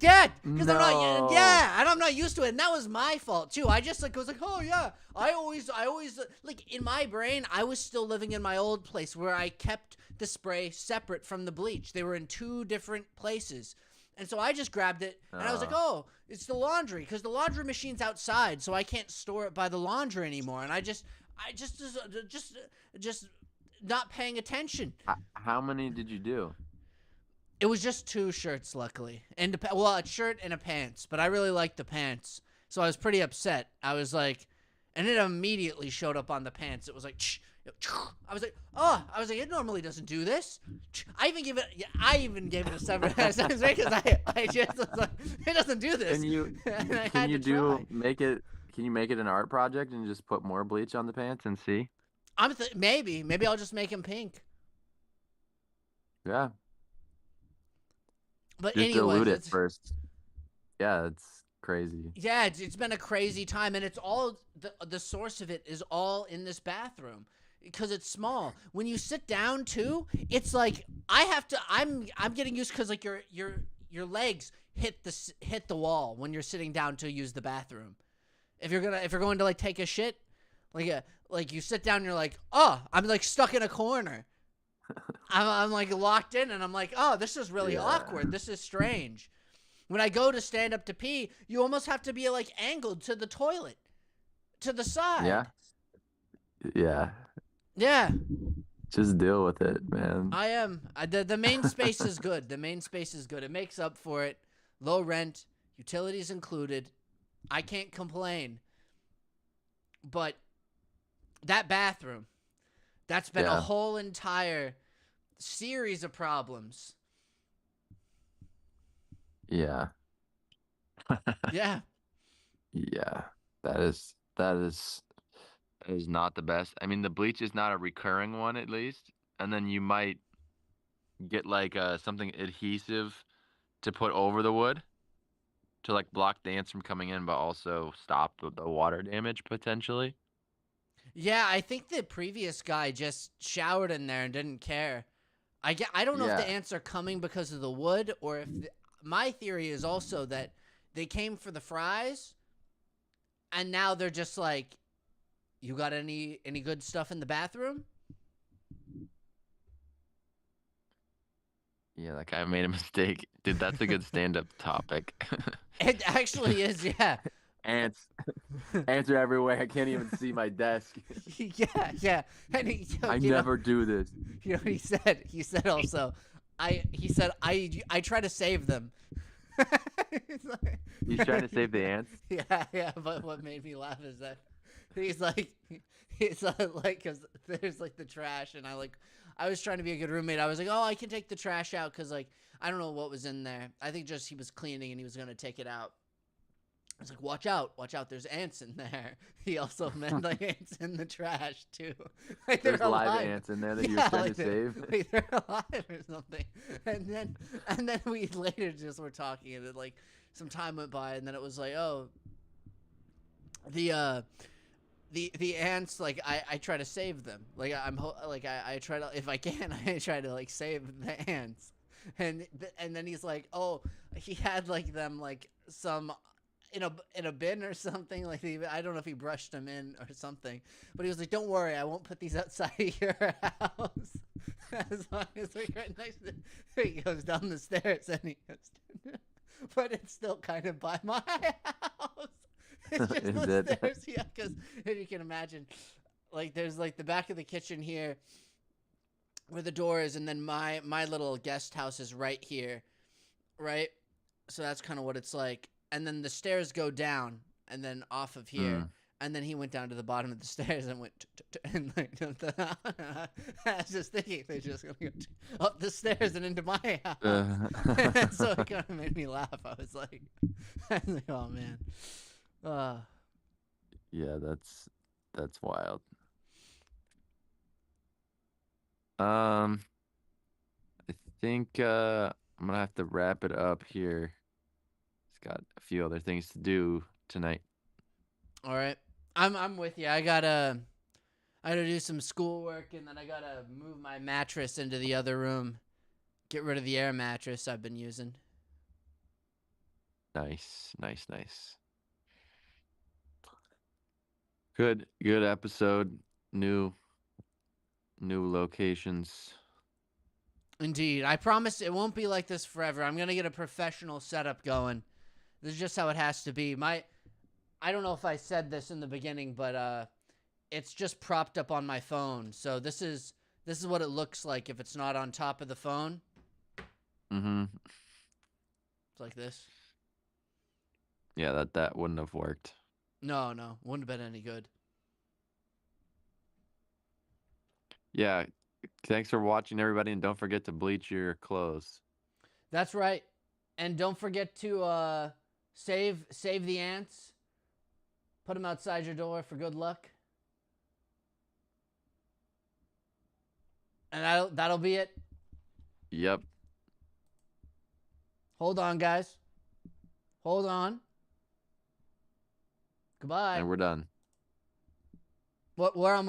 Yeah, because No. I'm not used to it, and that was my fault too. I just like was like, oh yeah, I always like in my brain, I was still living in my old place where I kept the spray separate from the bleach. They were in 2 different places, and so I just grabbed it, and I was like, oh, it's the laundry, because the laundry machine's outside, so I can't store it by the laundry anymore, and I just not paying attention. How many did you do? It was just 2 shirts, luckily. And a shirt and a pants. But I really liked the pants. So I was pretty upset. I was like, and it immediately showed up on the pants. It was like, I was like, oh, it normally doesn't do this. I even gave it a 7 out of 7 because I just was like, it doesn't do this. Can you And I can had you to try. can you make it an art project and just put more bleach on the pants and see? Maybe I'll just make him pink. Yeah. But Just dilute anyways, it first. Yeah, it's crazy. yeah, it's been a crazy time, and it's all the source of it is all in this bathroom because it's small. When you sit down too, it's like I'm getting used because like your legs hit the wall when you're sitting down to use the bathroom. If you're going to like take a shit, like you sit down, and you're like, oh, I'm like stuck in a corner. I'm like locked in, and I'm like, oh, this is really awkward. This is strange. When I go to stand up to pee, you almost have to be like angled to the toilet, to the side. Yeah. Yeah. Yeah. Just deal with it, man. I am. The main space is good. The main space is good. It makes up for it. Low rent, utilities included. I can't complain. But that bathroom, that's been a whole entire series of problems. Yeah. Yeah. Yeah. That is not the best. I mean, the bleach is not a recurring one, at least. And then you might get like something adhesive to put over the wood to like block the ants from coming in, but also stop the water damage potentially. Yeah, I think the previous guy just showered in there and didn't care. I don't know if the ants are coming because of the wood or if my theory is also that they came for the fries and now they're just like, you got any good stuff in the bathroom? Yeah, that guy made a mistake. Dude, that's a good stand-up topic. It actually is, yeah. Ants are everywhere. I can't even see my desk. Yeah. And I never do this. You know what he said? He said also, I try to save them. He's trying to save the ants? Yeah, but what made me laugh is that he's like, because there's like the trash, and I was trying to be a good roommate. I was like, oh, I can take the trash out because like I don't know what was in there. I think just he was cleaning and he was gonna take it out. I was like, watch out, there's ants in there. He also meant like ants in the trash too. Like There's live ants in there that you were trying to save. Like they're alive or something. And then we later just were talking, and then like some time went by, and then it was like, oh, the ants, like I try to save them. Like I try to, if I can, I try to like save the ants. And then he's like, oh, he had like them like some in a bin or something. Like I don't know if he brushed them in or something, but he was like, don't worry, I won't put these outside of your house. As long as we're right next to he goes down the stairs and he goes, but it's still kind of by my house. It's just Is the it? stairs, yeah, because if you can imagine, like there's like the back of the kitchen here where the door is, and then my little guest house is right here, right? So that's kind of what it's like. And then the stairs go down, and then off of here, and then he went down to the bottom of the stairs and went, and like, I was just thinking they're just gonna go up the stairs and into my house. And so it kind of made me laugh. I was like, oh man. Yeah, that's wild. I think I'm gonna have to wrap it up here. It's got a few other things to do tonight. All right, I'm with you. I gotta do some schoolwork, and then I gotta move my mattress into the other room. Get rid of the air mattress I've been using. Nice. Good episode. New locations. Indeed. I promise it won't be like this forever. I'm gonna get a professional setup going. This is just how it has to be. I don't know if I said this in the beginning, but it's just propped up on my phone. So this is what it looks like if it's not on top of the phone. Mm-hmm. It's like this. Yeah, that wouldn't have worked. No, wouldn't have been any good. Yeah. Thanks for watching, everybody, and don't forget to bleach your clothes. That's right. And don't forget to save the ants. Put them outside your door for good luck. And that'll be it. Yep. Hold on, guys. Hold on. Goodbye. And we're done. We're almost